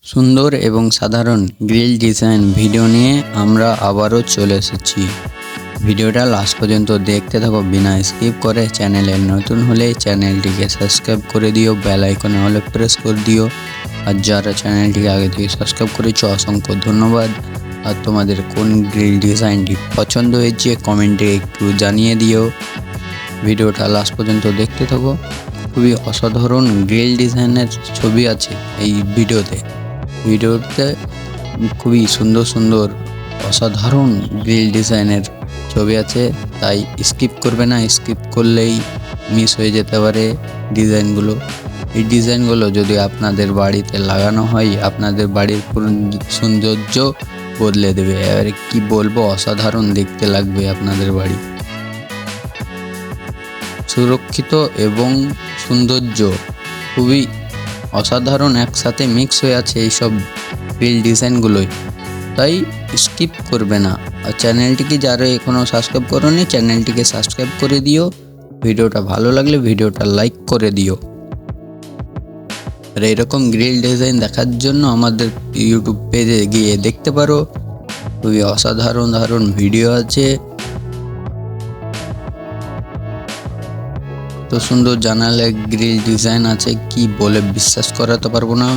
সুন্দর এবং সাধারণ গ্রিল ডিজাইন ভিডিও নিয়ে আমরা আবারও চলে এসেছি। ভিডিওটা লাস্ট পর্যন্ত দেখতে থাকো বিনা স্কিপ করে। চ্যানেলে নতুন হলে চ্যানেলটিকে সাবস্ক্রাইব করে দিও, বেল আইকনে হলে প্রেস করে দিও। আর যারা চ্যানেলটিকে আগে থেকে সাবস্ক্রাইব করেছো অসংখ্য ধন্যবাদ। আর তোমাদের কোন গ্রিল ডিজাইনটি পছন্দ হয়েছে কমেন্টে একটু জানিয়ে দিও। ভিডিওটা লাস্ট পর্যন্ত দেখতে থাকো। খুবই অসাধারণ গ্রিল ডিজাইনের ছবি আছে এই ভিডিওতে খুবই সুন্দর সুন্দর অসাধারণ গ্রিল ডিজাইনের ছবি আছে, তাই স্কিপ করবে না। স্কিপ করলেই মিস হয়ে যেতে পারে ডিজাইনগুলো। এই ডিজাইনগুলো যদি আপনাদের বাড়িতে লাগানো হয় আপনাদের বাড়ির পুরো সৌন্দর্য বদলে দেবে। এবারে কি বলবো, অসাধারণ দেখতে লাগবে আপনাদের বাড়ি। সুরক্ষিত এবং সৌন্দর্য খুবই অসাধারণ একসাথে মিক্স হয়ে আছে এইসব গ্রিল ডিজাইনগুলোই, তাই স্কিপ করবে না। আর চ্যানেলটিকে যারা এখনও সাবস্ক্রাইব করোনি চ্যানেলটিকে সাবস্ক্রাইব করে দিও। ভিডিওটা ভালো লাগলে ভিডিওটা লাইক করে দিও। আর এরকম গ্রিল ডিজাইন দেখার জন্য আমাদের ইউটিউব পেজে গিয়ে দেখতে পারো, খুবই অসাধারণ ভিডিও আছে। তো সুন্দর জানালে গ্রিল ডিজাইন আছে, কি বলে বিশ্বাস করাতে পারবো না।